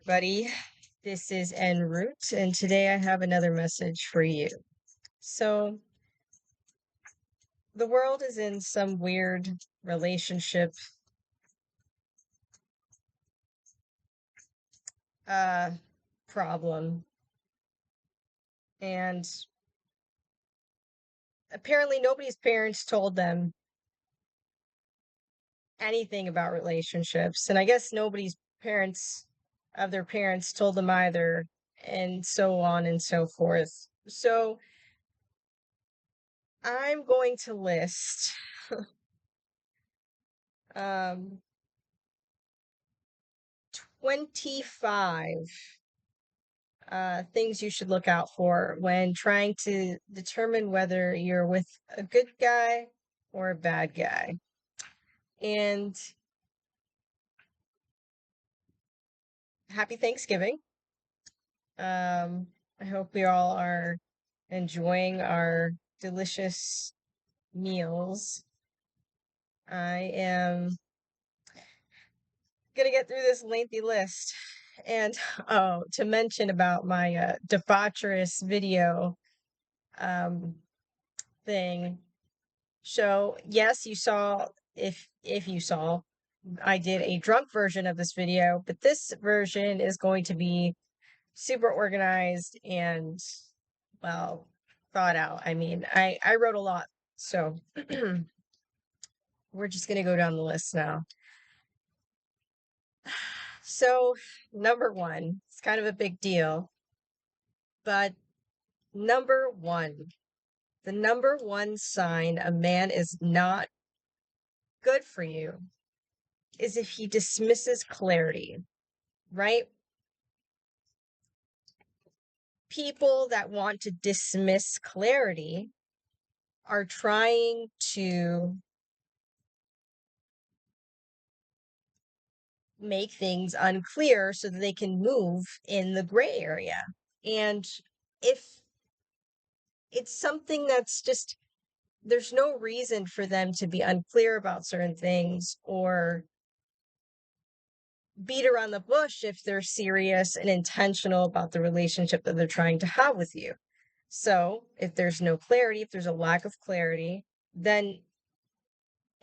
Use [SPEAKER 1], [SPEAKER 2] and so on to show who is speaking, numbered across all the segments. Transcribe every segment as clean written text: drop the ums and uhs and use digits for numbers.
[SPEAKER 1] everybody. This is En route, and today I have another message for you. So, the world is in some weird relationship uh problem, and apparently nobody's parents told them anything about relationships, and I guess nobody's parents of their parents told them either, and so on and so forth. So, I'm going to list um 25 things you should look out for when trying to determine whether you're with a good guy or a bad guy. And happy Thanksgiving. I hope we all are enjoying our delicious meals. I am gonna get through this lengthy list. And oh, to mention about my debaucherous video um, thing. So yes, you saw if you saw, I did a drunk version of this video, but this version is going to be super organized and well thought out. I mean, I wrote a lot, so we're just gonna go down the list now. So number one, it's kind of a big deal, but number one, the number one sign a man is not good for you is if he dismisses clarity, right? People that want to dismiss clarity are trying to make things unclear so that they can move in the gray area. And if it's something that's just, there's no reason for them to be unclear about certain things or beat around the bush if they're serious and intentional about the relationship that they're trying to have with you. So, if there's no clarity, if there's a lack of clarity, then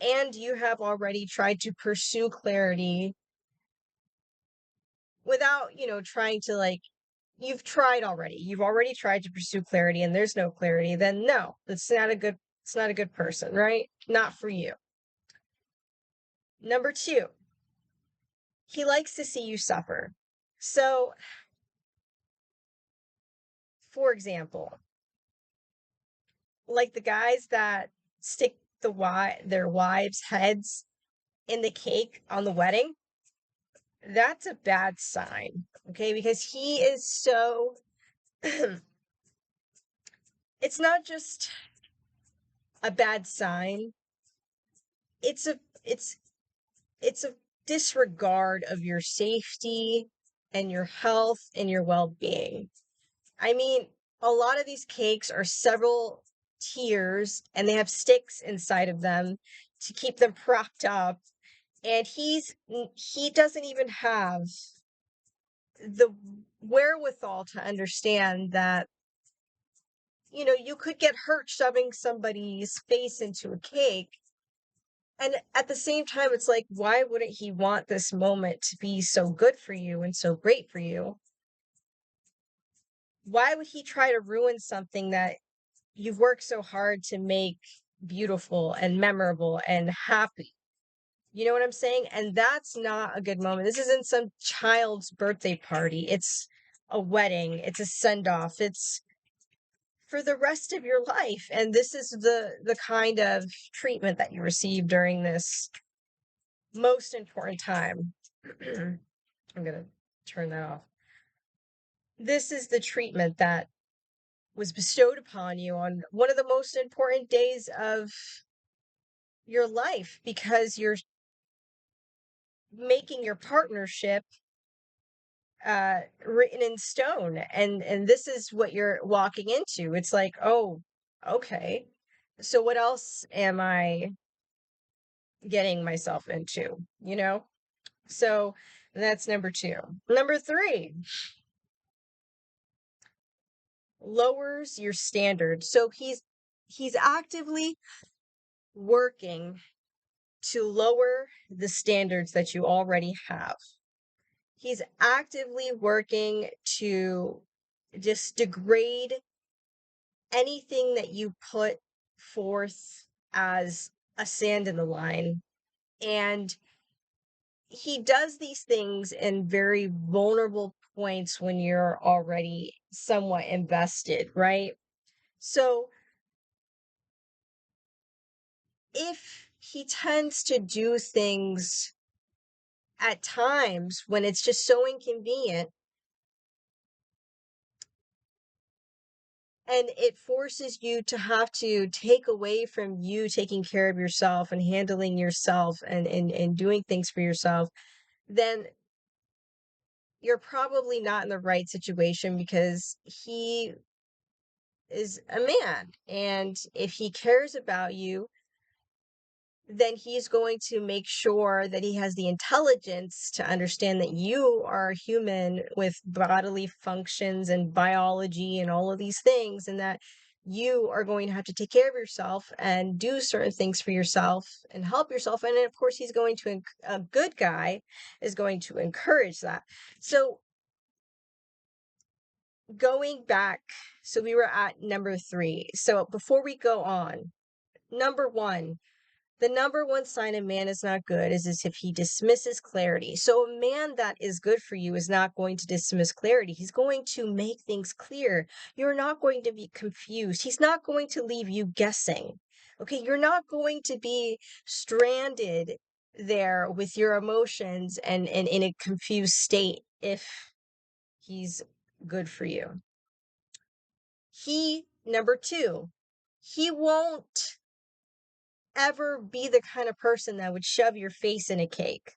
[SPEAKER 1] and you have already tried to pursue clarity without, trying to you've tried already. You've already tried to pursue clarity and there's no clarity, then no, it's not a good person, right? Not for you. Number 2, he likes to see you suffer. So, for example, like the guys that stick their wives' heads in the cake on the wedding, that's a bad sign, okay? Because he is so it's not just a bad sign. It's a it's it's a disregard of your safety and your health and your well-being. I mean, a lot of these cakes are several tiers and they have sticks inside of them to keep them propped up, and he doesn't even have the wherewithal to understand that you could get hurt shoving somebody's face into a cake. And at the same time, it's like, why wouldn't he want this moment to be so good for you and so great for you? Why would he try to ruin something that you've worked so hard to make beautiful and memorable and happy? You know what I'm saying? And that's not a good moment. This isn't some child's birthday party. It's a wedding. It's a send off. It's for the rest of your life. And this is the kind of treatment that you receive during this most important time. I'm gonna turn that off. This is the treatment that was bestowed upon you on one of the most important days of your life, because you're making your partnership written in stone, and this is what you're walking into. It's like, oh, okay, so what else am I getting myself into? So That's number 2. Number 3, lowers your standards. So he's actively working to lower the standards that you already have. He's actively working to just degrade anything that you put forth as a sand in the line. And he does these things in very vulnerable points when you're already somewhat invested, right? So if he tends to do things at times when it's just so inconvenient and it forces you to have to take away from you taking care of yourself and handling yourself and doing things for yourself, then you're probably not in the right situation because he is a man. And if he cares about you, then he's going to make sure that he has the intelligence to understand that you are a human with bodily functions and biology and all of these things, and that you are going to have to take care of yourself and do certain things for yourself and help yourself. And then, of course, he's going to, a good guy is going to encourage that. So going back, so we were at number 3. So before we go on, number 1, the number 1 sign a man is not good is if he dismisses clarity. So a man that is good for you is not going to dismiss clarity. He's going to make things clear. You're not going to be confused. He's not going to leave you guessing. Okay, you're not going to be stranded there with your emotions and in a confused state if he's good for you. Number 2, he won't ever be the kind of person that would shove your face in a cake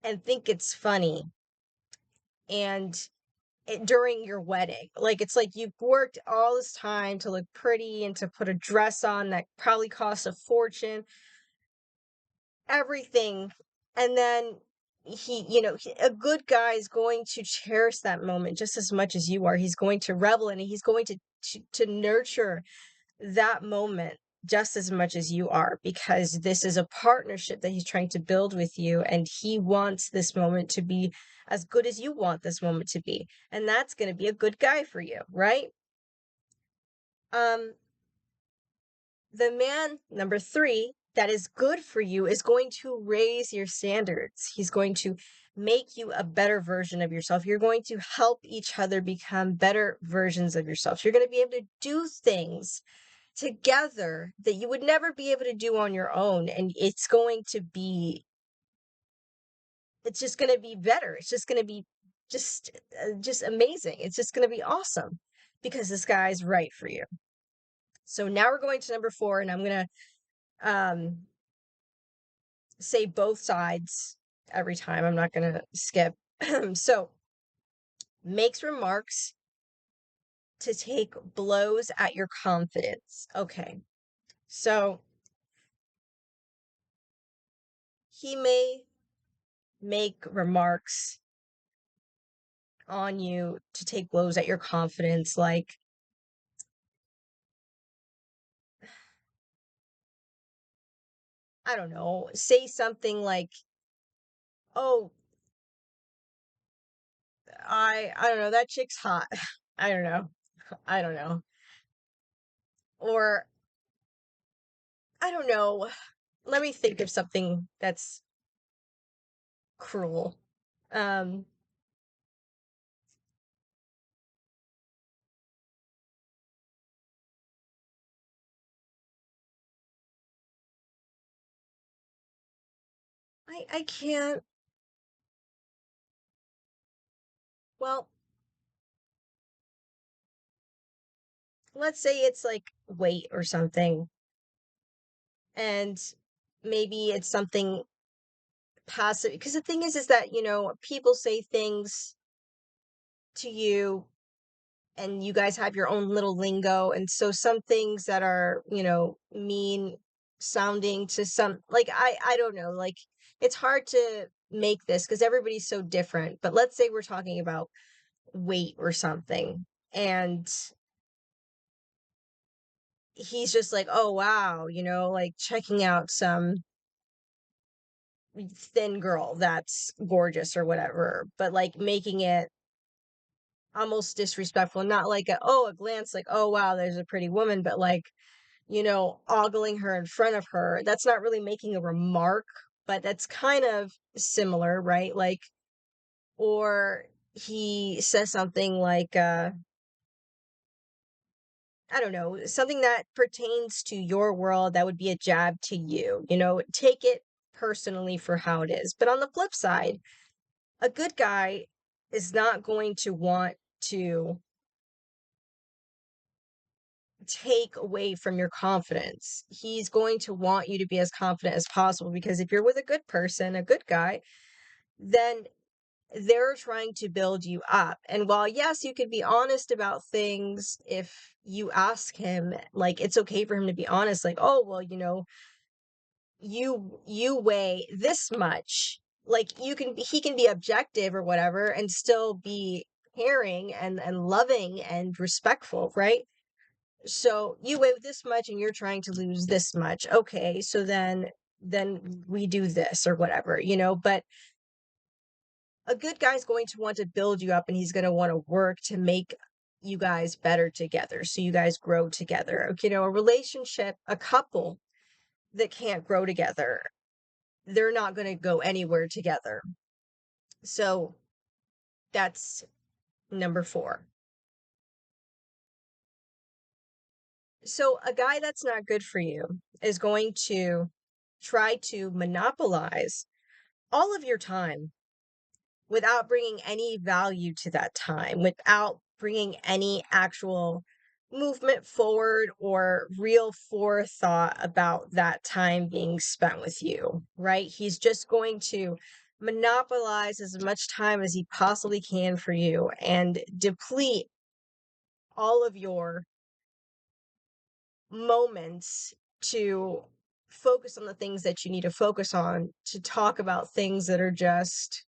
[SPEAKER 1] and think it's funny and during your wedding. Like, it's like you've worked all this time to look pretty and to put a dress on that probably costs a fortune, everything. And then a good guy is going to cherish that moment just as much as you are. He's going to revel in it. He's going to nurture that moment just as much as you are, because this is a partnership that he's trying to build with you, and he wants this moment to be as good as you want this moment to be, and that's going to be a good guy for you, right? The man, number 3, that is good for you is going to raise your standards. He's going to make you a better version of yourself. You're going to help each other become better versions of yourself. You're going to be able to do things together that you would never be able to do on your own, and it's just going to be better. It's just going to be just amazing. It's just going to be awesome because this guy's right for you. So now we're going to number 4, and I'm going to say both sides every time. I'm not going to skip. So makes remarks to take blows at your confidence. Okay. So he may make remarks on you to take blows at your confidence, like, I don't know, say something like, oh, I don't know, that chick's hot. I don't know. I don't know. Or I don't know. Let me think of something that's cruel. Um I can't. Well, let's say it's like weight or something, and maybe it's something passive, because the thing is that, people say things to you and you guys have your own little lingo, and so some things that are, mean sounding to some, like, I don't know, like, it's hard to make this because everybody's so different, but let's say we're talking about weight or something, and he's just like, oh wow, like checking out some thin girl that's gorgeous or whatever, but like making it almost disrespectful, not like a glance, like, oh wow, there's a pretty woman, but like, ogling her in front of her. That's not really making a remark, but that's kind of similar, right? Like, or he says something like, I don't know, something that pertains to your world that would be a jab to you, take it personally for how it is. But on the flip side, a good guy is not going to want to take away from your confidence. He's going to want you to be as confident as possible because if you're with a good person, a good guy, then they're trying to build you up. And while, yes, you could be honest about things if you ask him, like, it's okay for him to be honest, like, oh, well, you weigh this much. Like, he can be objective or whatever and still be caring and loving and respectful, right? So you weigh this much and you're trying to lose this much. Okay, so then we do this or whatever, but a good guy's going to want to build you up and he's going to want to work to make you guys better together so you guys grow together. A relationship, a couple that can't grow together, they're not going to go anywhere together. So that's number 4. So a guy that's not good for you is going to try to monopolize all of your time without bringing any value to that time, without bringing any actual movement forward or real forethought about that time being spent with you, right? He's just going to monopolize as much time as he possibly can for you and deplete all of your moments to focus on the things that you need to focus on, to talk about things that are just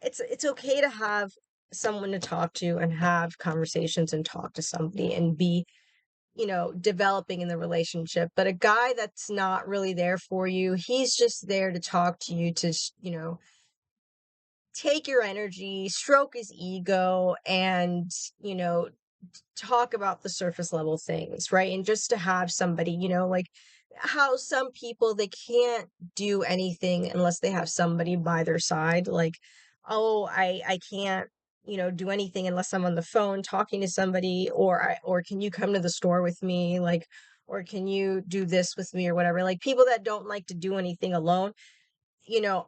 [SPEAKER 1] it's okay to have someone to talk to and have conversations and talk to somebody and be, developing in the relationship. But a guy that's not really there for you, he's just there to talk to you, to, take your energy, stroke his ego, and, talk about the surface level things, right? And just to have somebody, like how some people, they can't do anything unless they have somebody by their side. Like, oh, I can't, do anything unless I'm on the phone talking to somebody, or can you come to the store with me? Like, or can you do this with me or whatever? Like people that don't like to do anything alone,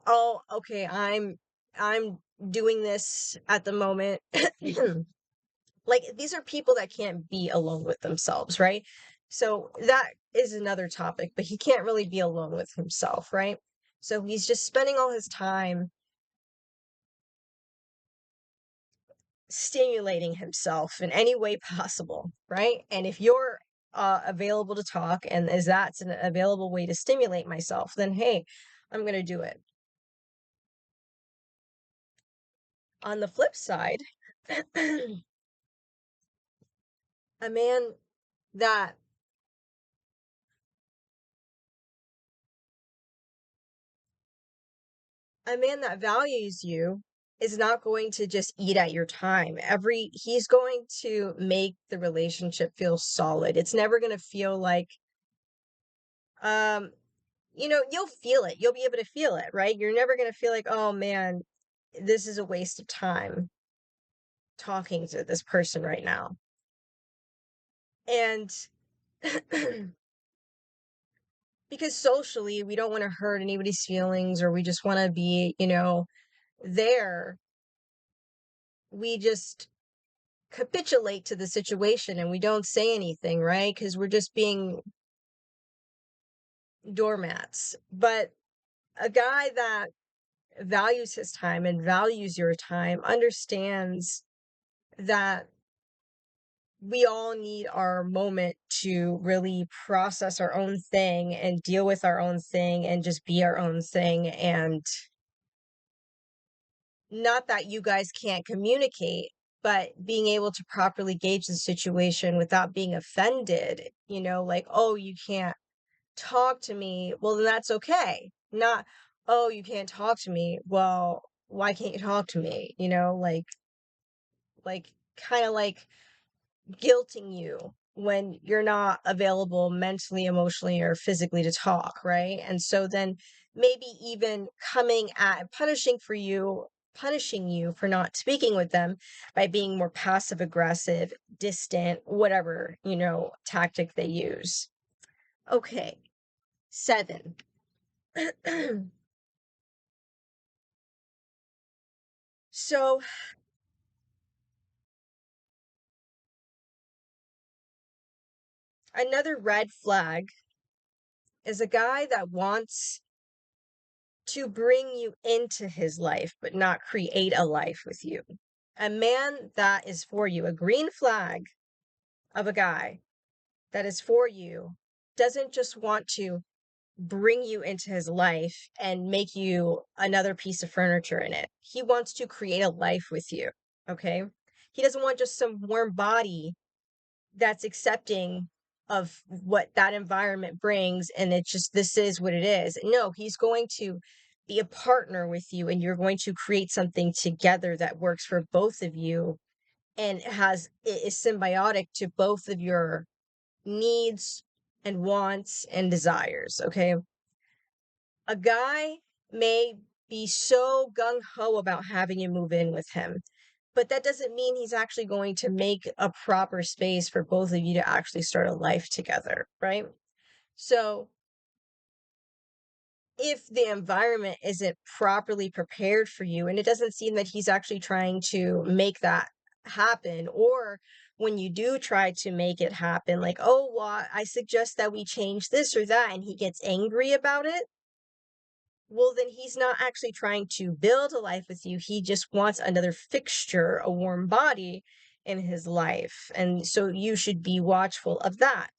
[SPEAKER 1] oh, okay, I'm doing this at the moment. Like these are people that can't be alone with themselves, right? So that is another topic, but he can't really be alone with himself, right? So he's just spending all his time stimulating himself in any way possible, right? And if you're available to talk and is that's an available way to stimulate myself, then hey, I'm going to do it. On the flip side, a man that values you is not going to just eat at your time. He's going to make the relationship feel solid. It's never going to feel like um you'll feel it. You'll be able to feel it, right? You're never going to feel like, "Oh man, this is a waste of time talking to this person right now." And because socially, we don't want to hurt anybody's feelings or we just want to be, there. We just capitulate to the situation and we don't say anything, right? Because we're just being doormats. But a guy that values his time and values your time understands that we all need our moment to really process our own thing and deal with our own thing and just be our own thing. And not that you guys can't communicate, but being able to properly gauge the situation without being offended, like, oh, you can't talk to me. Well, then that's okay. Not, oh, you can't talk to me. Well, why can't you talk to me? Like kind of like guilting you when you're not available mentally, emotionally, or physically to talk, right? And so then maybe even coming at punishing you for not speaking with them by being more passive aggressive, distant, whatever, tactic they use. Okay. 7. So another red flag is a guy that wants to bring you into his life, but not create a life with you. A man that is for you, a green flag of a guy that is for you, doesn't just want to bring you into his life and make you another piece of furniture in it. He wants to create a life with you. Okay. He doesn't want just some warm body that's accepting of what that environment brings, and it's just, this is what it is. No, he's going to be a partner with you, and you're going to create something together that works for both of you and is symbiotic to both of your needs and wants and desires. Okay. A guy may be so gung-ho about having you move in with him, but that doesn't mean he's actually going to make a proper space for both of you to actually start a life together, right? So if the environment isn't properly prepared for you, and it doesn't seem that he's actually trying to make that happen, or when you do try to make it happen, like, oh, well, I suggest that we change this or that, and he gets angry about it, well, then he's not actually trying to build a life with you. He just wants another fixture, a warm body in his life. And so you should be watchful of that.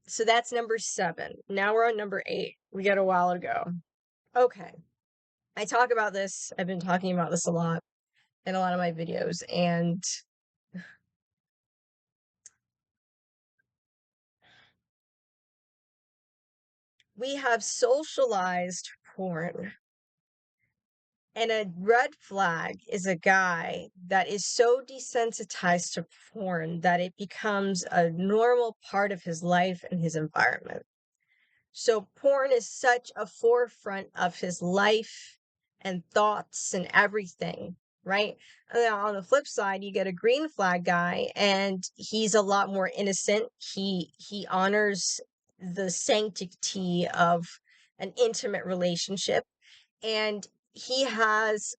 [SPEAKER 1] So that's number 7. Now we're on number 8. We got a while to go. Okay. I talk about this. I've been talking about this a lot in a lot of my videos, and we have socialized porn. And a red flag is a guy that is so desensitized to porn that it becomes a normal part of his life and his environment. So porn is such a forefront of his life and thoughts and everything, right? And then on the flip side, you get a green flag guy, and he's a lot more innocent. He honors the sanctity of an intimate relationship, and he has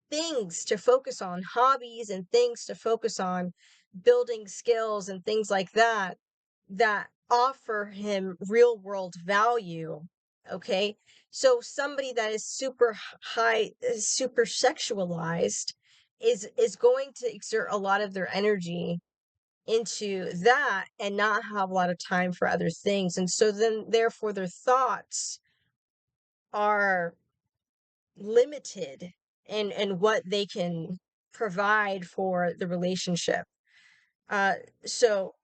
[SPEAKER 1] things to focus on, hobbies and things to focus on, building skills and things like that, that offer him real world value. Okay. So somebody that is super sexualized is going to exert a lot of their energy into that and not have a lot of time for other things. And so then therefore their thoughts are limited in what they can provide for the relationship. So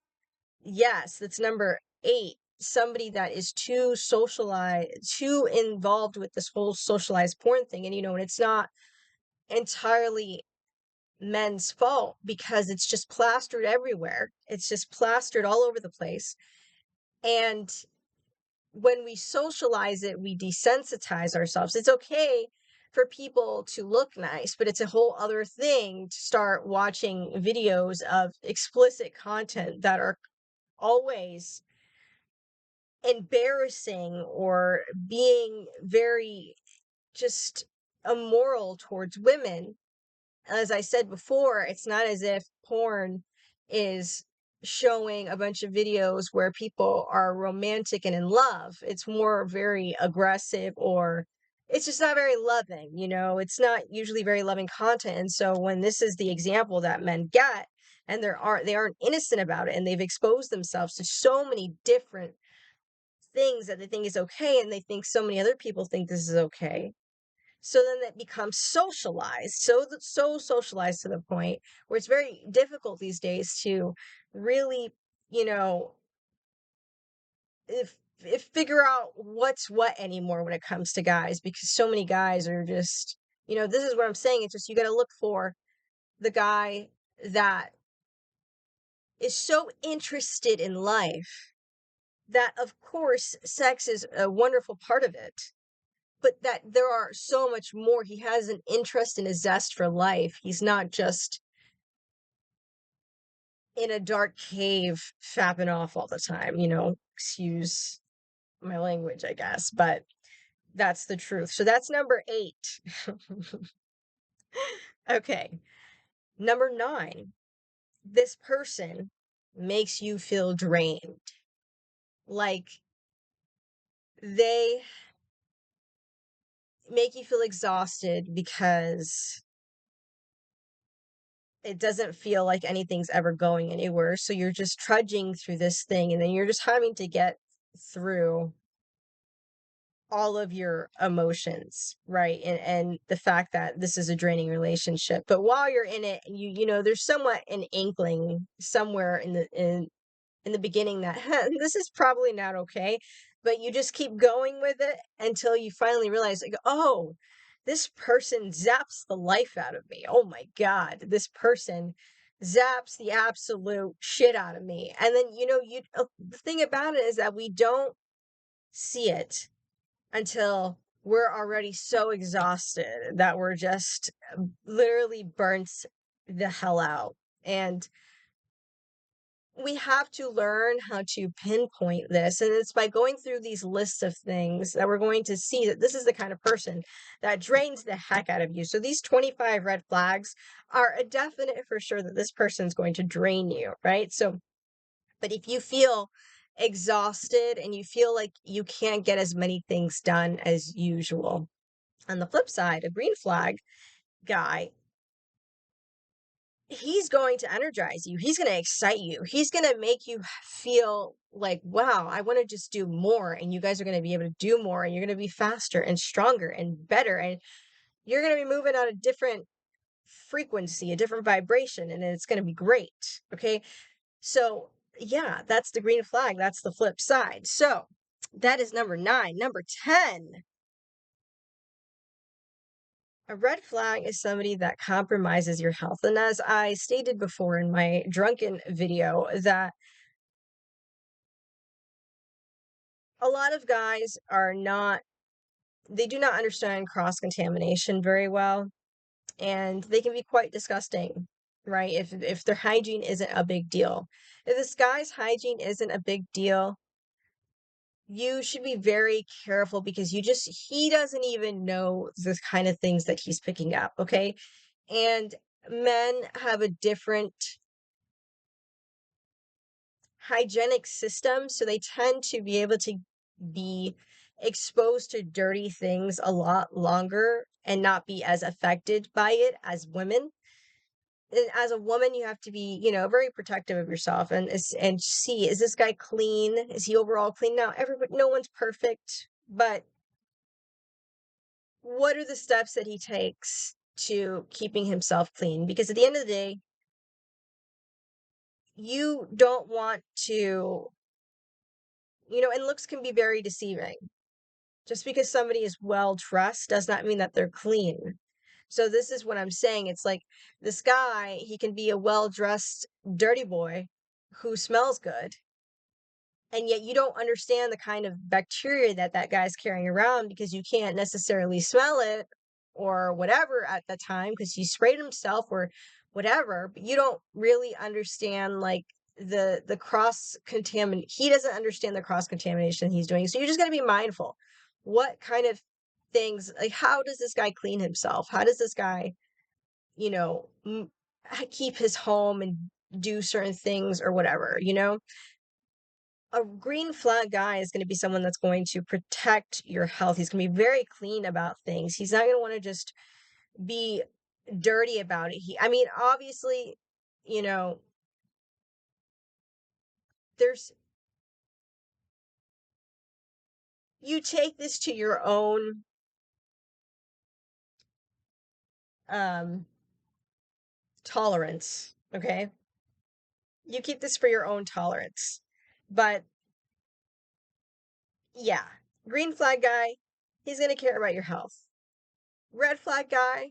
[SPEAKER 1] yes, that's number 8. Somebody that is too socialized, too involved with this whole socialized porn thing. And it's not entirely men's fault because it's just plastered everywhere. It's just plastered all over the place. And when we socialize it, we desensitize ourselves. It's okay for people to look nice, but it's a whole other thing to start watching videos of explicit content that are always embarrassing or being very just immoral towards women. As I said before, it's not as if porn is showing a bunch of videos where people are romantic and in love. It's more very aggressive, or it's just not very loving, it's not usually very loving content. And so when this is the example that men get, and they aren't innocent about it, and they've exposed themselves to so many different things that they think is okay, and they think so many other people think this is okay. So then it becomes socialized, so socialized to the point where it's very difficult these days to really, you know, if figure out what's what anymore when it comes to guys, because so many guys are just, this is what I'm saying. It's just you got to look for the guy that is so interested in life that, of course, sex is a wonderful part of it, but that there are so much more. He has an interest and a zest for life. He's not just in a dark cave fapping off all the time, excuse my language, I guess, but that's the truth. So that's number 8. Okay. Number 9, this person makes you feel drained. Like they make you feel exhausted because it doesn't feel like anything's ever going anywhere. So you're just trudging through this thing, and then you're just having to get through all of your emotions, right? And the fact that this is a draining relationship. But while you're in it, there's somewhat an inkling somewhere in the beginning that this is probably not okay, but you just keep going with it until you finally realize, like, oh, this person zaps the life out of me. Oh my God, this person zaps the absolute shit out of me. And then, the thing about it is that we don't see it until we're already so exhausted that we're just literally burnt the hell out. And we have to learn how to pinpoint this. And it's by going through these lists of things that we're going to see that this is the kind of person that drains the heck out of you. So these 25 red flags are a definite for sure that this person's going to drain you, right? So, but if you feel exhausted and you feel like you can't get as many things done as usual, on the flip side, a green flag guy, he's going to energize you. He's going to excite you. He's going to make you feel like, wow, I want to just do more. And you guys are going to be able to do more, and you're going to be faster and stronger and better. And you're going to be moving on a different frequency, a different vibration, and it's going to be great. Okay. So, yeah, that's the green flag. That's the flip side. So, that is number 9. Number 10. A red flag is somebody that compromises your health. And as I stated before in my drunken video, that a lot of guys they do not understand cross contamination very well. And they can be quite disgusting, right? If their hygiene isn't a big deal. If this guy's hygiene isn't a big deal, you should be very careful, because he doesn't even know the kind of things that he's picking up, okay? And men have a different hygienic system, so they tend to be able to be exposed to dirty things a lot longer and not be as affected by it as women. And as a woman, you have to be, very protective of yourself, and see, is this guy clean? Is he overall clean? Now, no one's perfect, but what are the steps that he takes to keeping himself clean? Because at the end of the day, you don't want to, and looks can be very deceiving. Just because somebody is well dressed does not mean that they're clean. So this is what I'm saying. It's like this guy, he can be a well dressed dirty boy who smells good, and yet you don't understand the kind of bacteria that guy's carrying around, because you can't necessarily smell it or whatever at the time because he sprayed himself or whatever, but you don't really understand, like, the cross contamination. He doesn't understand the cross contamination he's doing. So you're just going to be mindful. What kind of things, like, how does this guy clean himself? How does this guy, you know keep his home and do certain things or whatever? a green flag guy is going to be someone that's going to protect your health. He's going to be very clean about things. He's not going to want to just be dirty about it. I mean, obviously, you know, there's, you take this to your own, um, tolerance, okay? You keep this for your own tolerance. But yeah, green flag guy, he's going to care about your health. Red flag guy,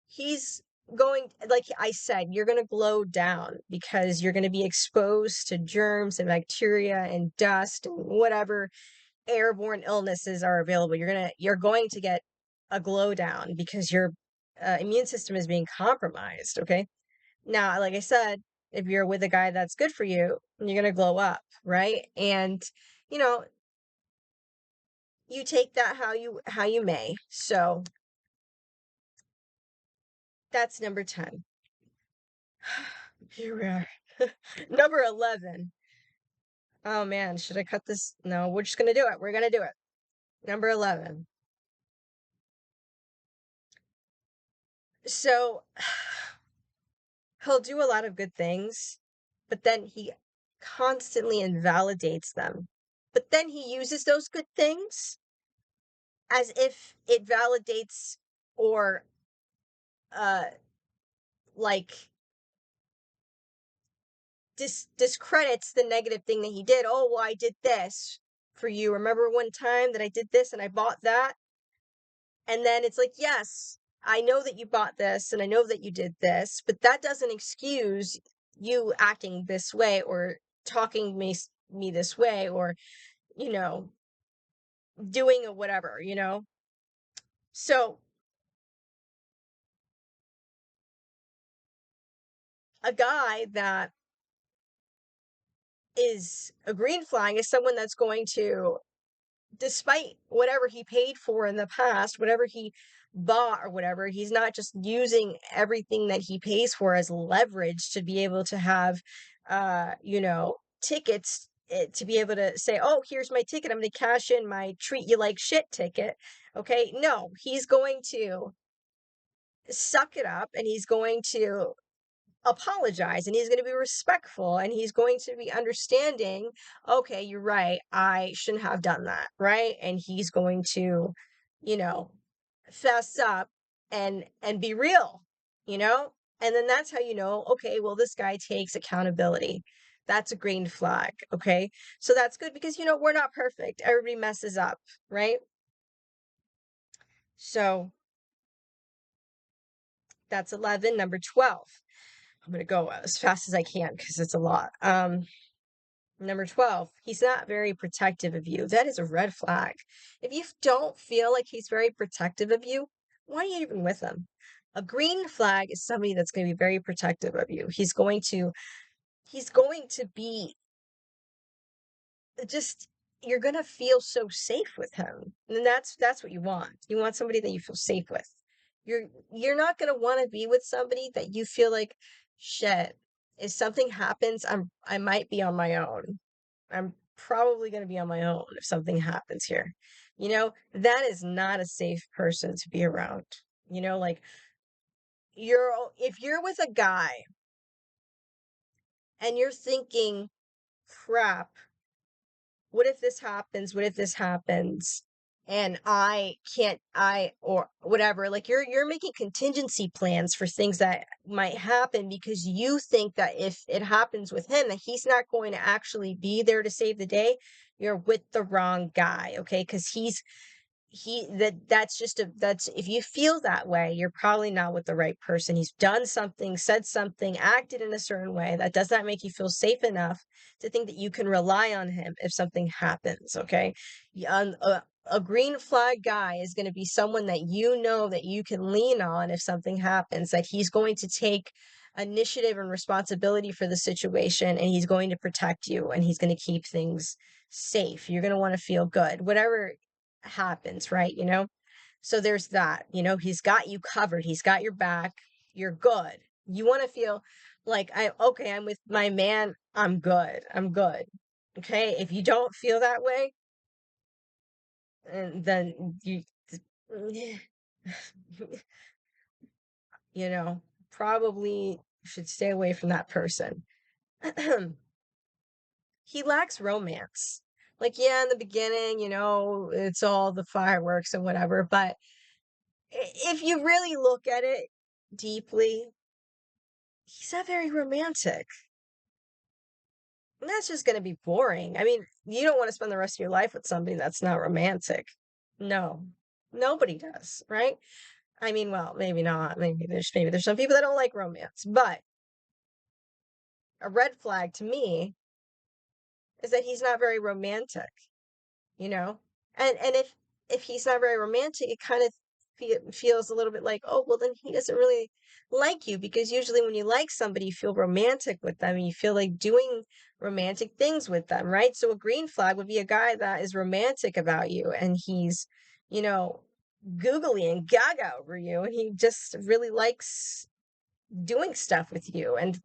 [SPEAKER 1] he's going, like I said, you're going to glow down because you're going to be exposed to germs and bacteria and dust and whatever airborne illnesses are available. You're going to get a glow down because your immune system is being compromised, okay? Now, like I said, if you're with a guy that's good for you, you're going to glow up, right? And you know, you take that how you may. So, that's number 10. Here we are. Number 11. Oh man, should I cut this? No, we're just going to do it. We're going to do it. Number 11. So, he'll do a lot of good things, but then he constantly invalidates them. But then he uses those good things as if it validates or uh like discredits the negative thing that he did. Oh, well, I did this for you. Remember one time that I did this and I bought that? And then it's like, yes, I know that you bought this and I know that you did this, but that doesn't excuse you acting this way or talking me this way or, you know, doing or whatever. So a guy that is a green flag is someone that's going to, despite whatever he paid for in the past, whatever he bought or whatever, he's not just using everything that he pays for as leverage to be able to have, tickets, to be able to say, oh, here's my ticket. I'm going to cash in my treat you like shit ticket. Okay. No, he's going to suck it up and he's going to apologize and he's going to be respectful and he's going to be understanding, okay, you're right, I shouldn't have done that, right? And he's going to, you know fess up and be real, you know and then that's how you know, okay, well, this guy takes accountability. That's a green flag. Okay, so that's good because we're not perfect, everybody messes up, right? So that's 11. Number 12, I'm going to go as fast as I can because it's a lot. Number 12, he's not very protective of you. That is a red flag. If you don't feel like he's very protective of you, why are you even with him? A green flag is somebody that's going to be very protective of you. He's going to be just, you're going to feel so safe with him. And that's what you want. You want somebody that you feel safe with. You're not going to want to be with somebody that you feel like, shit, if something happens, I might be on my own. I'm probably going to be on my own if something happens here. That is not a safe person to be around. Like, if you're with a guy and you're thinking, crap, what if this happens? What if this happens? And I can't, or whatever, like you're making contingency plans for things that might happen because you think that if it happens with him, that he's not going to actually be there to save the day. You're with the wrong guy, okay? Because that's if you feel that way, you're probably not with the right person. He's done something, said something, acted in a certain way that does not make you feel safe enough to think that you can rely on him if something happens. Okay, a green flag guy is going to be someone that that you can lean on if something happens, that he's going to take initiative and responsibility for the situation, and he's going to protect you, and he's going to keep things safe. You're going to want to feel good whatever happens, right? So there's that. He's got you covered, he's got your back, you're good. You want to feel like, I'm with my man, I'm good. Okay, if you don't feel that way, and then you you know, probably should stay away from that person. He lacks romance. Like, yeah, in the beginning, it's all the fireworks and whatever, but if you really look at it deeply, he's not very romantic. And that's just going to be boring. I mean, you don't want to spend the rest of your life with somebody that's not romantic. No, nobody does, right? I mean, well, maybe not. Maybe there's some people that don't like romance, but a red flag to me is that he's not very romantic, you know? And if he's not very romantic, it kind of feels a little bit like, oh, well, then he doesn't really like you, because usually when you like somebody, you feel romantic with them and you feel like doing romantic things with them, right? So a green flag would be a guy that is romantic about you and he's, you know, googly and gaga over you, and he just really likes doing stuff with you and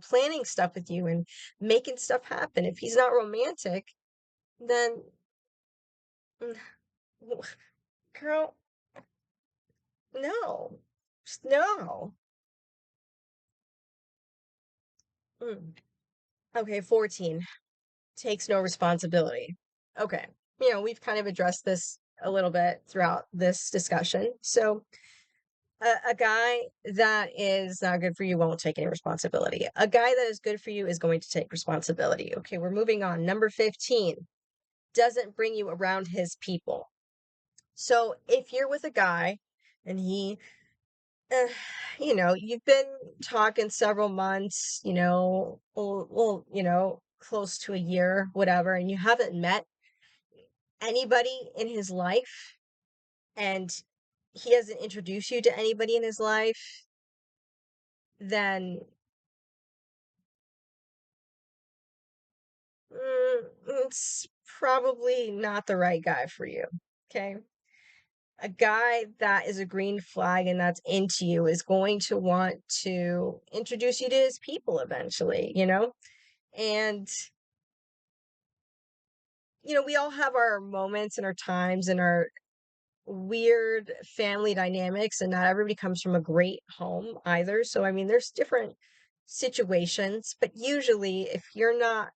[SPEAKER 1] planning stuff with you and making stuff happen. If he's not romantic, then mm, girl, no. Just no. Mm. Okay, 14. Takes no responsibility. Okay. We've kind of addressed this a little bit throughout this discussion. So, a guy that is not good for you won't take any responsibility. A guy that is good for you is going to take responsibility. Okay, we're moving on. Number 15, doesn't bring you around his people. So, if you're with a guy and uh, you've been talking several months, close to a year, whatever, and you haven't met anybody in his life, and he hasn't introduced you to anybody in his life, then it's probably not the right guy for you. Okay. A guy that is a green flag and that's into you is going to want to introduce you to his people eventually, and we all have our moments and our times and our weird family dynamics, and not everybody comes from a great home either. So, I mean, there's different situations, but usually, if you're not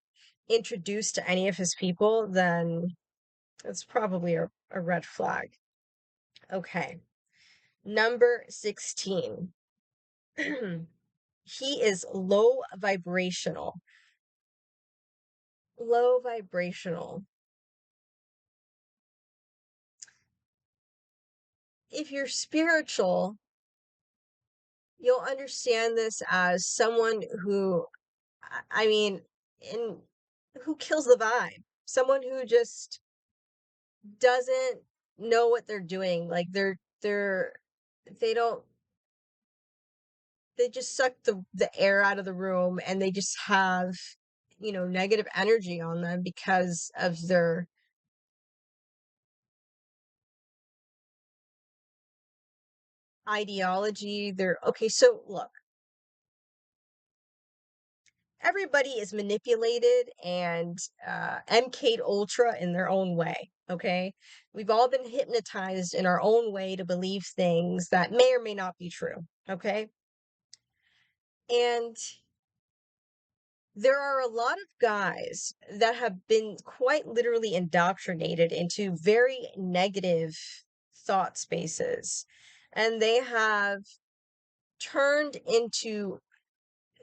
[SPEAKER 1] introduced to any of his people, then it's probably a red flag. Okay. Number 16. He is low vibrational. Low vibrational. If you're spiritual, you'll understand this as someone who, I mean, in who kills the vibe. Someone who just doesn't know what they're doing. Like they don't they just suck the air out of the room, and they just have, negative energy on them because of their ideology. They're okay, so look, everybody is manipulated and MK Ultra in their own way. Okay, we've all been hypnotized in our own way to believe things that may or may not be true. Okay, and there are a lot of guys that have been quite literally indoctrinated into very negative thought spaces, and they have turned into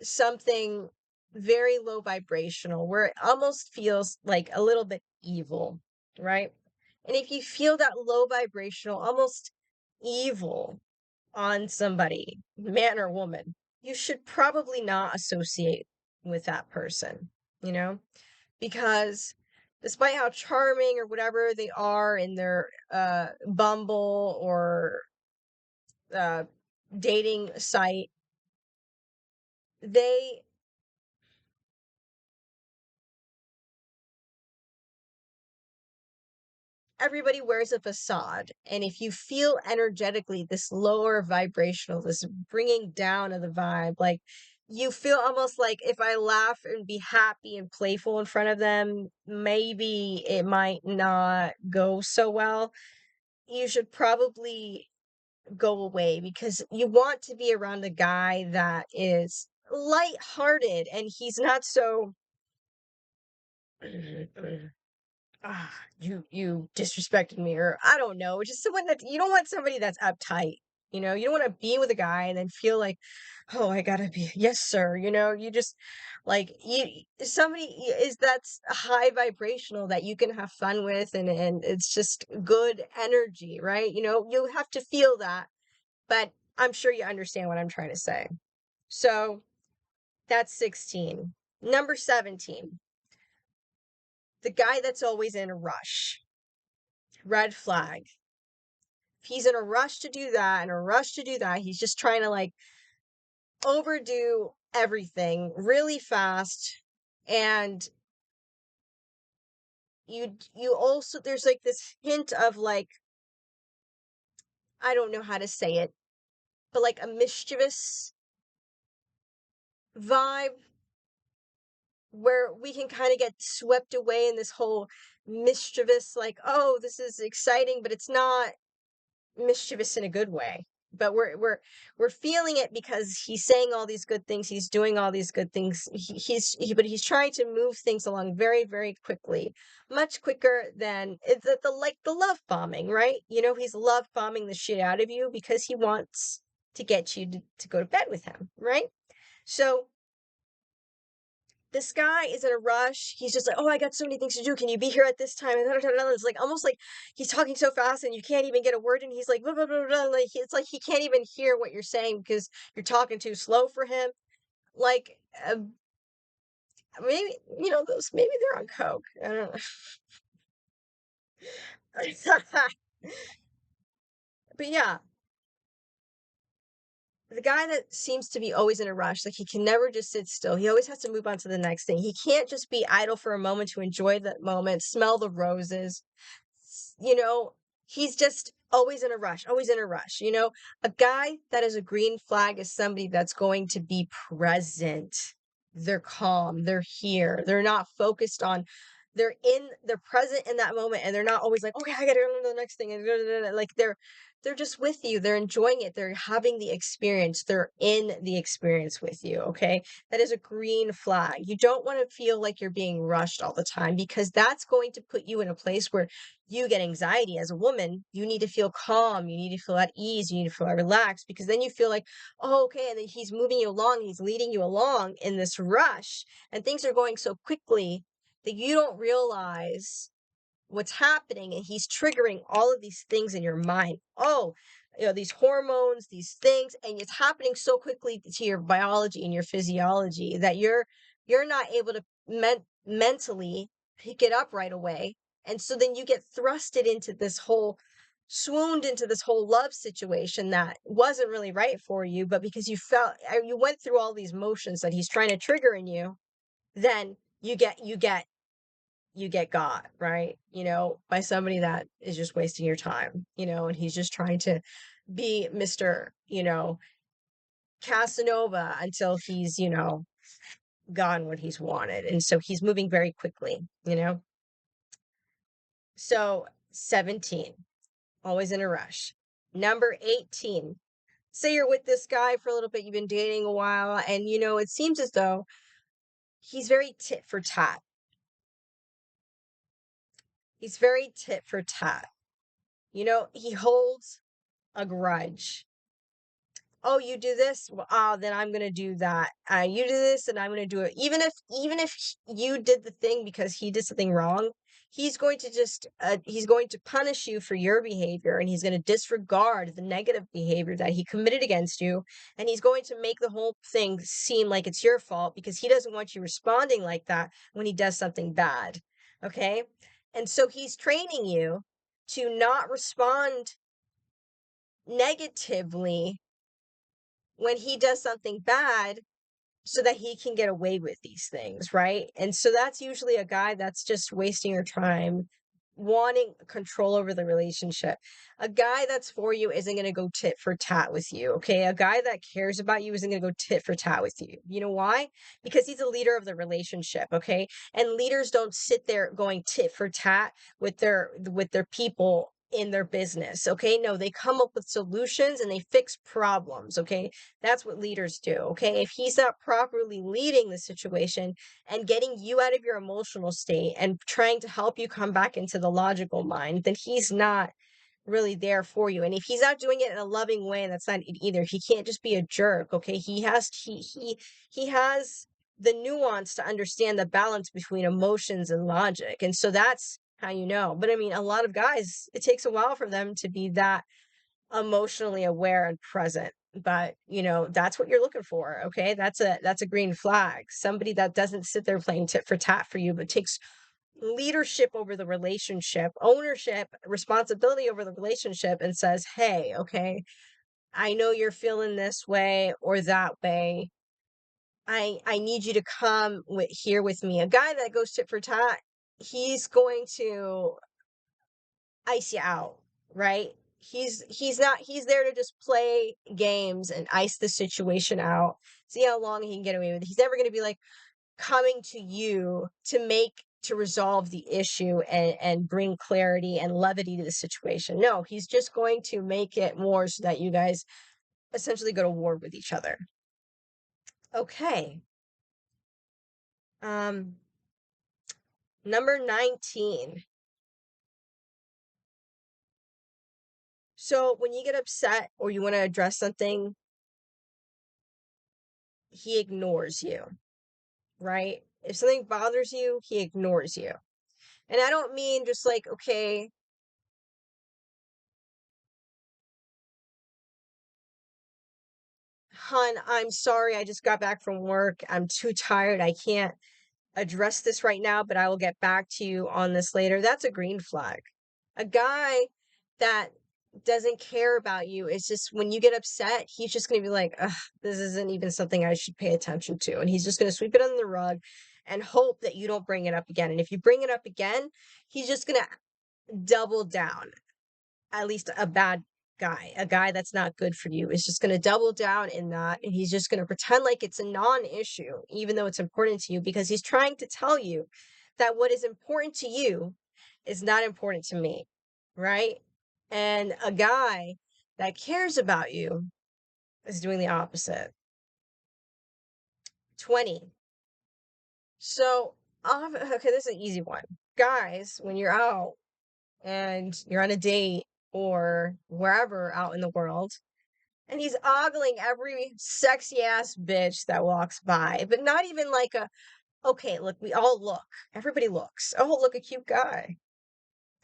[SPEAKER 1] something very low vibrational where it almost feels like a little bit evil, right? And if you feel that low vibrational, almost evil on somebody, man or woman, you should probably not associate with that person, you know? Because despite how charming or whatever they are in their Bumble or uh, dating site, they everybody wears a facade. And if you feel energetically this lower vibrational, this bringing down of the vibe, like you feel almost like if I laugh and be happy and playful in front of them, maybe it might not go so well. You should probably go away because you want to be around a guy that is lighthearted and he's not so ah, you disrespected me, or I don't know, just someone that you don't want somebody that's uptight. You don't want to be with a guy and then feel like, oh, I gotta be, yes, sir. You just like somebody is that's high vibrational that you can have fun with, and it's just good energy, right? You have to feel that, but I'm sure you understand what I'm trying to say. So that's 16. Number 17, the guy that's always in a rush. Red flag. If he's in a rush to do that, in a rush to do that, he's just trying to like overdo everything really fast. And you also, there's like this hint of like, I don't know how to say it, but like a mischievous vibe where we can kind of get swept away in this whole mischievous, like, oh, this is exciting, but it's not mischievous in a good way. But we're feeling it because he's saying all these good things, he's doing all these good things. But he's trying to move things along very, very quickly, much quicker than it's the like the love bombing, right? He's love bombing the shit out of you because he wants to get you to go to bed with him, right? So this guy is in a rush. He's just like, oh, I got so many things to do. Can you be here at this time? And it's like almost like he's talking so fast and you can't even get a word in. He's like, blah, blah, blah, blah. Like it's like he can't even hear what you're saying because you're talking too slow for him. Like maybe those maybe they're on coke. I don't know. But yeah, the guy that seems to be always in a rush, like he can never just sit still. He always has to move on to the next thing. He can't just be idle for a moment to enjoy that moment, smell the roses. you know, he's just always in a rush, always in a rush. A guy that is a green flag is somebody that's going to be present. They're calm, they're here, they're not focused on, they're present in that moment, and they're not always like, okay, I gotta go to the next thing. And like they're just with you, they're enjoying it, they're having the experience, they're in the experience with you. Okay. That is a green flag. You don't want to feel like you're being rushed all the time because that's going to put you in a place where you get anxiety. As a woman, you need to feel calm, you need to feel at ease, you need to feel relaxed, because then you feel like, oh, okay, and then he's moving you along, he's leading you along in this rush, and things are going so quickly that you don't realize what's happening, and he's triggering all of these things in your mind. Oh, these hormones, these things, and it's happening so quickly to your biology and your physiology that you're not able to mentally pick it up right away. And so then you get thrusted into this whole swooned into this whole love situation that wasn't really right for you, but because you went through all these motions that he's trying to trigger in you, then you get got, right? By somebody that is just wasting your time, and he's just trying to be Mr., Casanova until he's, gotten what he's wanted. And so he's moving very quickly. So 17, always in a rush. Number 18, say you're with this guy for a little bit, you've been dating a while, and it seems as though he's very tit for tat. He's very tit for tat. He holds a grudge. Oh, you do this, well, then I'm gonna do that. You do this, and I'm gonna do it. Even if you did the thing because he did something wrong, he's going to punish you for your behavior, and he's going to disregard the negative behavior that he committed against you, and he's going to make the whole thing seem like it's your fault because he doesn't want you responding like that when he does something bad. Okay, and so he's training you to not respond negatively when he does something bad so that he can get away with these things, right? And so that's usually a guy that's just wasting your time, wanting control over the relationship. A guy that's for you isn't going to go tit for tat with you, okay? A guy that cares about you isn't going to go tit for tat with you. You know why? Because he's a leader of the relationship, okay? And leaders don't sit there going tit for tat with their people in their business, okay? No, they come up with solutions and they fix problems, okay? That's what leaders do, okay? If he's not properly leading the situation and getting you out of your emotional state and trying to help you come back into the logical mind, then he's not really there for you. And if he's not doing it in a loving way, that's not it either. He can't just be a jerk, okay? He has the nuance to understand the balance between emotions and logic. And so that's how you know. But I mean, a lot of guys, it takes a while for them to be that emotionally aware and present. But that's what you're looking for. Okay, that's a green flag. Somebody that doesn't sit there playing tit for tat for you, but takes leadership over the relationship, ownership, responsibility over the relationship, and says, hey, okay, I know you're feeling this way or that way. I need you to come here with me. A guy that goes tit for tat, he's going to ice you out, right? He's there to just play games and ice the situation out, see how long he can get away with it. He's never going to be like coming to you to resolve the issue and bring clarity and levity to the situation. No, he's just going to make it more so that you guys essentially go to war with each other. Okay. Um, number 19. So when you get upset or you want to address something, he ignores you, right? If something bothers you, he ignores you. And I don't mean just like, okay, hun, I'm sorry, I just got back from work. I'm too tired. I can't address this right now, but I will get back to you on this later. That's a green flag. A guy that doesn't care about you is just when you get upset, he's just going to be like, ugh, this isn't even something I should pay attention to. And he's just going to sweep it under the rug and hope that you don't bring it up again. And if you bring it up again, he's just going to double down. At least a bad guy, a guy that's not good for you, is just going to double down in that. And he's just going to pretend like it's a non issue, even though it's important to you, because he's trying to tell you that what is important to you is not important to me. Right. And a guy that cares about you is doing the opposite. 20. So, okay, this is an easy one. Guys, when you're out and you're on a date or wherever out in the world, and he's ogling every sexy ass bitch that walks by, but not even like okay, look, we all look. Everybody looks. Oh, look, a cute guy.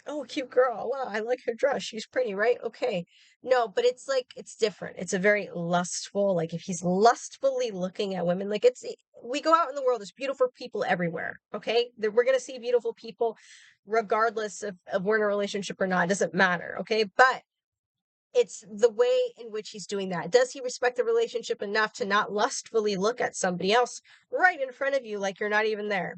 [SPEAKER 1] Oh, a cute girl. Wow, I like her dress. She's pretty, right? Okay. No, but it's like, it's different. It's a very lustful, like if he's lustfully looking at women, like we go out in the world, there's beautiful people everywhere. Okay. We're going to see beautiful people regardless of we're in a relationship or not. It doesn't matter. Okay. But it's the way in which he's doing that. Does he respect the relationship enough to not lustfully look at somebody else right in front of you like you're not even there?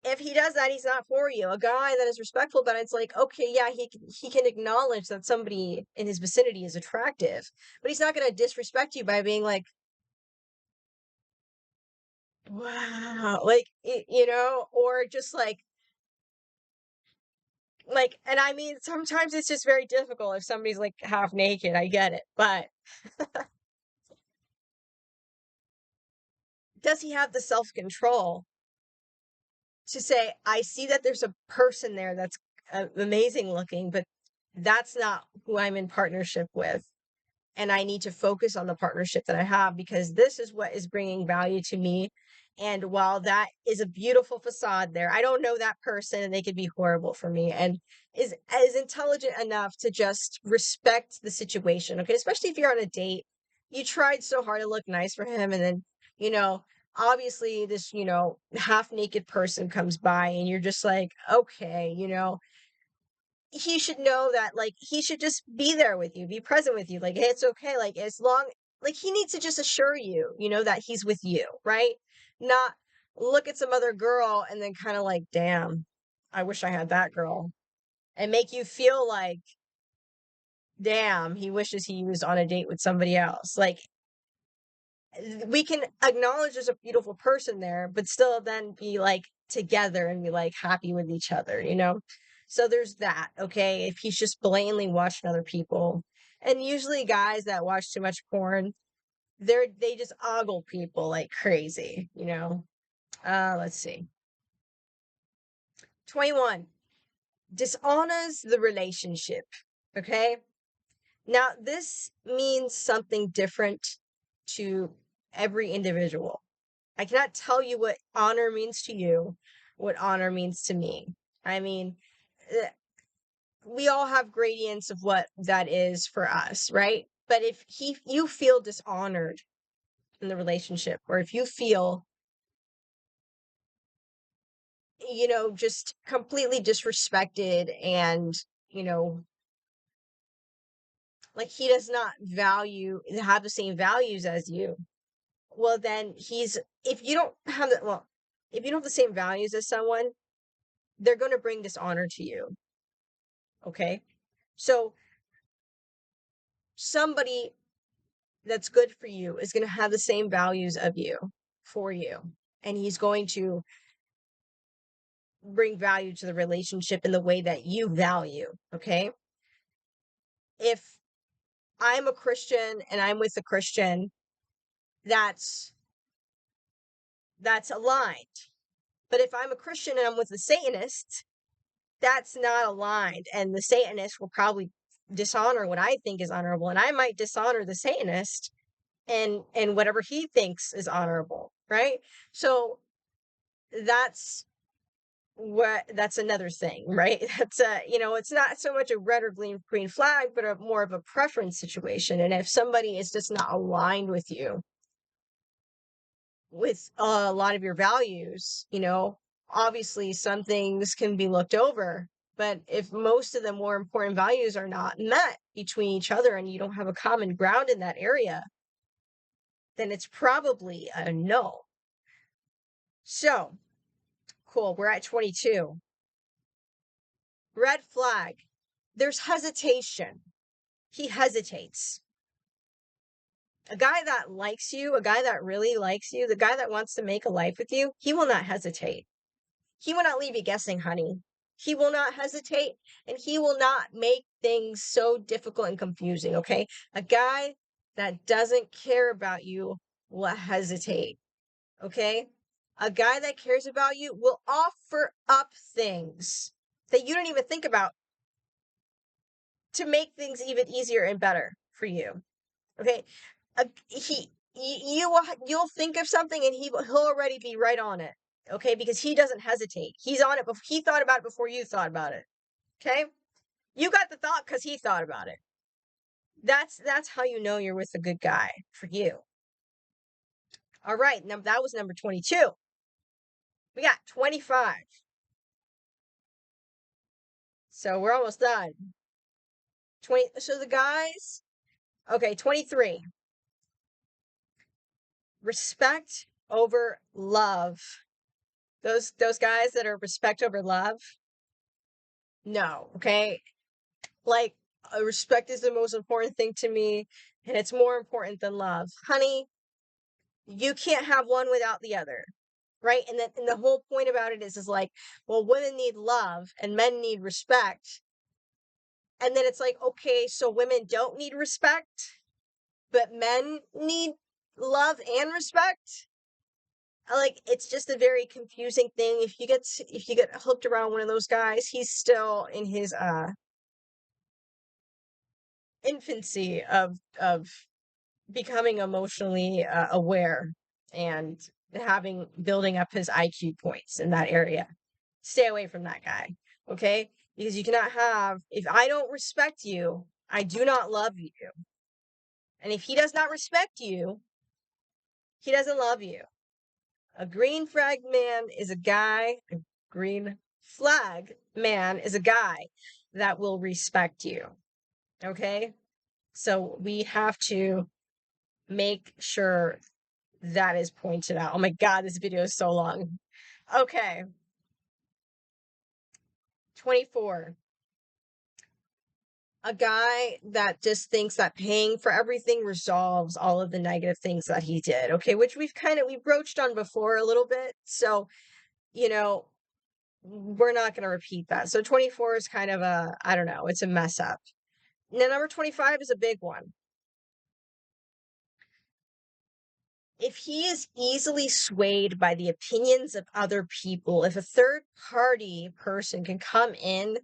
[SPEAKER 1] If he does that, he's not for you. A guy that is respectful, but it's like, okay, yeah, he can acknowledge that somebody in his vicinity is attractive, but he's not going to disrespect you by being like, wow, like or just like, and I mean, sometimes it's just very difficult if somebody's like half naked. I get it, but does he have the self control to say, I see that there's a person there that's amazing looking, but that's not who I'm in partnership with. And I need to focus on the partnership that I have because this is what is bringing value to me. And while that is a beautiful facade there, I don't know that person and they could be horrible for me. And is intelligent enough to just respect the situation. Okay. Especially if you're on a date, you tried so hard to look nice for him. And then, you know, obviously this, half naked person comes by and you're just like, okay, he should know that like he should just be there with you, be present with you. Like, hey, it's okay. Like as long like he needs to just assure you, that he's with you, right? Not look at some other girl and then kind of like, damn. I wish I had that girl. And make you feel like, damn, he wishes he was on a date with somebody else. Like, we can acknowledge there's a beautiful person there, but still then be like together and be like happy with each other, you know? So there's that, okay? If he's just blatantly watching other people. And usually guys that watch too much porn, they just ogle people like crazy, you know? Let's see. 21. Dishonors the relationship. Okay? Now, this means something different to every individual. I cannot tell you what honor means to you, what honor means to me. I mean, eh, we all have gradients of what that is for us, right? But if you feel dishonored in the relationship, or if you feel, you know, just completely disrespected and, you know, like he does not have the same values as you, well, then if you don't have the, well, if you don't have the same values as someone, they're going to bring dishonor to you. Okay. So somebody that's good for you is going to have the same values of you for you. And he's going to bring value to the relationship in the way that you value. Okay. If I'm a Christian and I'm with a Christian, that's aligned. But if I'm a Christian and I'm with a Satanist, that's not aligned. And the Satanist will probably dishonor what I think is honorable. And I might dishonor the Satanist and whatever he thinks is honorable. Right. So that's that's another thing, right? That's you know, it's not so much a red or green flag, but more of a preference situation. And if somebody is just not aligned with you, with a lot of your values, you know, obviously some things can be looked over. But if most of the more important values are not met between each other and you don't have a common ground in that area, then it's probably a no. So, cool. We're at 22. Red flag. There's hesitation. He hesitates. A guy that likes you, a guy that really likes you, the guy that wants to make a life with you, he will not hesitate. He will not leave you guessing, honey. He will not hesitate and he will not make things so difficult and confusing, okay? A guy that doesn't care about you will hesitate, okay? A guy that cares about you will offer up things that you don't even think about to make things even easier and better for you, okay? You'll think of something and he'll already be right on it. Okay, because he doesn't hesitate. He's on it before he thought about it before you thought about it. Okay? You got the thought because he thought about it. That's how you know you're with a good guy for you. All right, now that was number 22. We got 25. So we're almost done. 20 so the guys, okay, 23. Respect over love. Those guys that are respect over love. No, okay? Like, respect is the most important thing to me, and it's more important than love. Honey, you can't have one without the other, right? And the whole point about it is like, well, women need love and men need respect. And then it's like, okay, so women don't need respect, but men need love and respect. Like, it's just a very confusing thing. If you get hooked around one of those guys, he's still in his infancy of becoming emotionally aware and building up his IQ points in that area. Stay away from that guy, okay? Because you cannot have, if I don't respect you, I do not love you. And if he does not respect you, he doesn't love you. A green flag man is a guy, a green flag man is a guy that will respect you, okay? So we have to make sure that is pointed out. Oh my God, this video is so long. Okay. 24. A guy that just thinks that paying for everything resolves all of the negative things that he did. Okay, which we broached on before a little bit. So, you know, we're not going to repeat that. So 24 is kind of I don't know, it's a mess up. Now, number 25 is a big one. If he is easily swayed by the opinions of other people, if a third party person can come in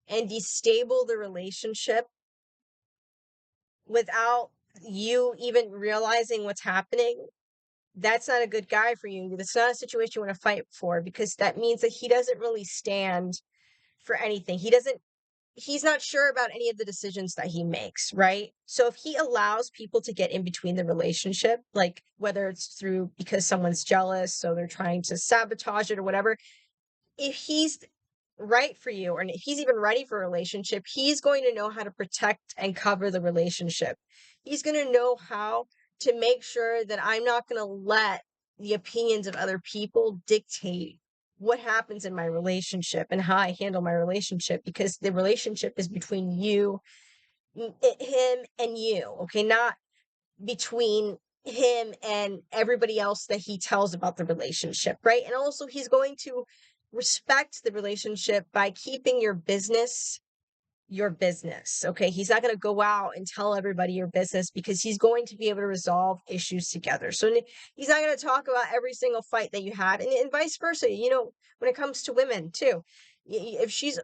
[SPEAKER 1] and destabilize the relationship without you even realizing what's happening, that's not a good guy for you. That's not a situation you want to fight for, because that means that he doesn't really stand for anything. He's not sure about any of the decisions that he makes, right? So if he allows people to get in between the relationship, like whether it's through because someone's jealous, so they're trying to sabotage it or whatever, if he's right for you, or if he's even ready for a relationship, he's going to know how to protect and cover the relationship. He's going to know how to make sure that I'm not going to let the opinions of other people dictate what happens in my relationship and how I handle my relationship, because the relationship is between you, him and you, okay? Not between him and everybody else that he tells about the relationship, right? And also, he's going to respect the relationship by keeping your business. Okay, he's not going to go out and tell everybody your business, because he's going to be able to resolve issues together. So he's not going to talk about every single fight that you had, and vice versa. When it comes to women too, if she's,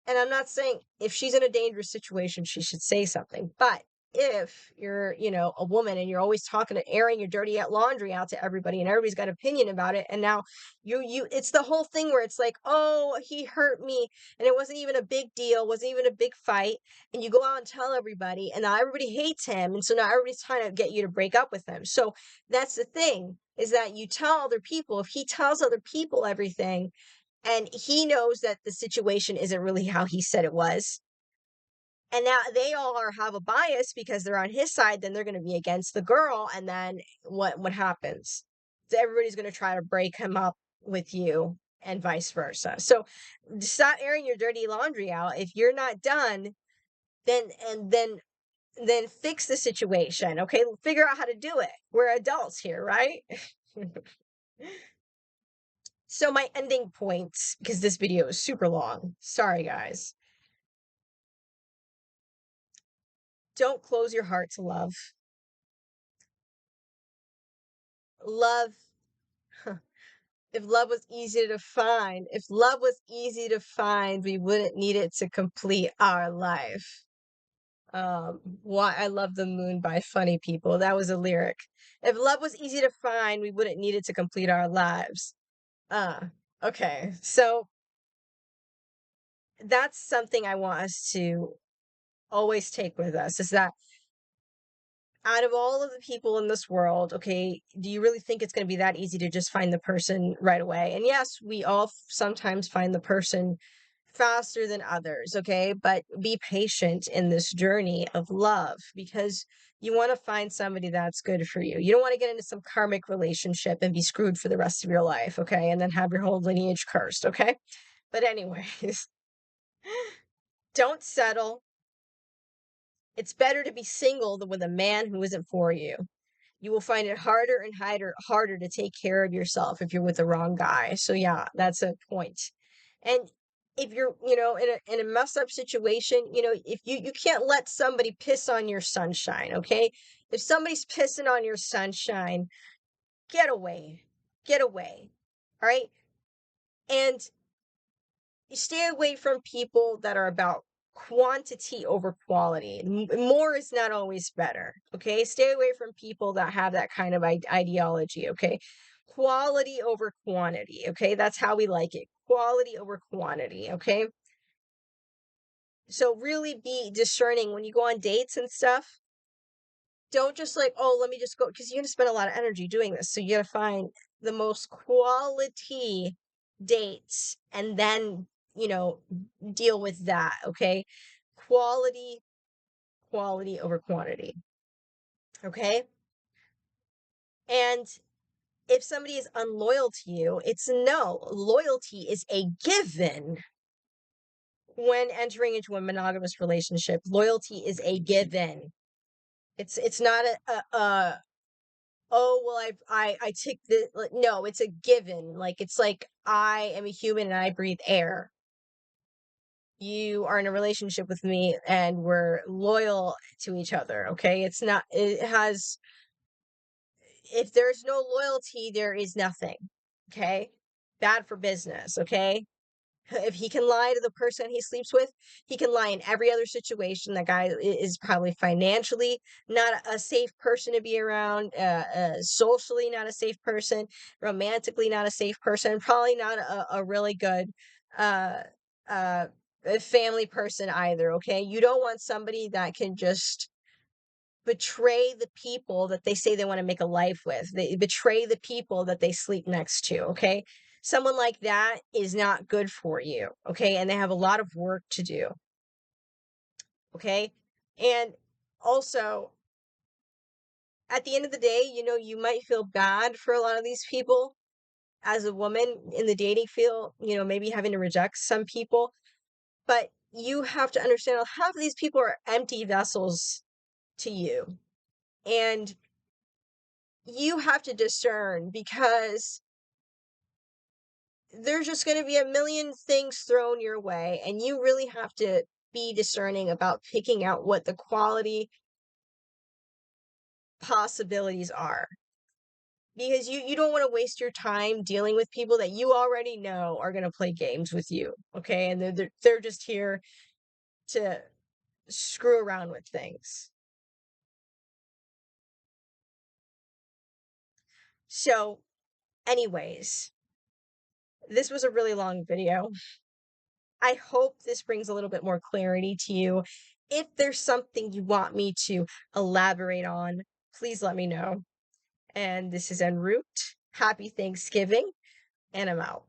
[SPEAKER 1] and I'm not saying if she's in a dangerous situation, she should say something. But if you're, a woman and you're always talking to airing your dirty laundry out to everybody, and everybody's got an opinion about it, and now it's the whole thing where it's like, oh, he hurt me, and it wasn't even a big deal, wasn't even a big fight, and you go out and tell everybody, and now everybody hates him, and so now everybody's trying to get you to break up with him. So that's the thing, is that you tell other people. If he tells other people everything, and he knows that the situation isn't really how he said it was, and now they all have a bias because they're on his side, then they're going to be against the girl, and then what happens? So everybody's going to try to break him up with you, and vice versa. So stop airing your dirty laundry out. If you're not done, then then fix the situation. Okay, figure out how to do it. We're adults here, right? So my ending points, because this video is super long. Sorry, guys. Don't close your heart to love. Love, if love was easy to find, we wouldn't need it to complete our life. Why I Love the Moon by Funny People. That was a lyric. If love was easy to find, we wouldn't need it to complete our lives. Okay. So that's something I want us to always take with us, is that out of all of the people in this world, okay, do you really think it's going to be that easy to just find the person right away? And yes, we all sometimes find the person faster than others, okay? But be patient in this journey of love, because you want to find somebody that's good for you. You don't want to get into some karmic relationship and be screwed for the rest of your life, okay? And then have your whole lineage cursed, okay? But anyways, don't settle. It's better to be single than with a man who isn't for you. You will find it harder and harder to take care of yourself if you're with the wrong guy. So yeah, that's a point. And if you're, in a messed up situation, if you can't let somebody piss on your sunshine, okay? If somebody's pissing on your sunshine, get away. Get away. All right? And you stay away from people that are about quantity over quality. More is not always better. Okay. Stay away from people that have that kind of ideology. Okay. Quality over quantity. Okay. That's how we like it. Quality over quantity. Okay. So really be discerning when you go on dates and stuff. Don't just like, oh, let me just go, because you're going to spend a lot of energy doing this. So you got to find the most quality dates, and then, deal with that. Okay. Quality, quality over quantity. Okay. And if somebody is unloyal to you, it's no. Loyalty is a given. when entering into a monogamous relationship, loyalty is a given. It's not a oh well I took the no, it's a given. Like it's like I am a human and I breathe air. You are in a relationship with me and we're loyal to each other, okay? It's not it has if there's no loyalty, there is nothing. Okay? Bad for business, okay? If he can lie to the person he sleeps with, he can lie in every other situation. That guy is probably financially not a safe person to be around, socially not a safe person, romantically not a safe person, probably not a really good uh, uh, family person either. Okay, you don't want somebody that can just betray the people that they say they want to make a life with. They betray the people that they sleep next to, okay? Someone like that is not good for you, okay? And they have a lot of work to do, okay? And also, at the end of the day, you might feel bad for a lot of these people as a woman in the dating field, maybe having to reject some people, but you have to understand half of these people are empty vessels to you. And you have to discern because there's just going to be a million things thrown your way, and you really have to be discerning about picking out what the quality possibilities are, because you don't want to waste your time dealing with people that you already know are going to play games with you, okay? And they're just here to screw around with things. So anyways, this was a really long video. I hope this brings a little bit more clarity to you. If there's something you want me to elaborate on, please let me know. And this is En route. Happy Thanksgiving, and I'm out.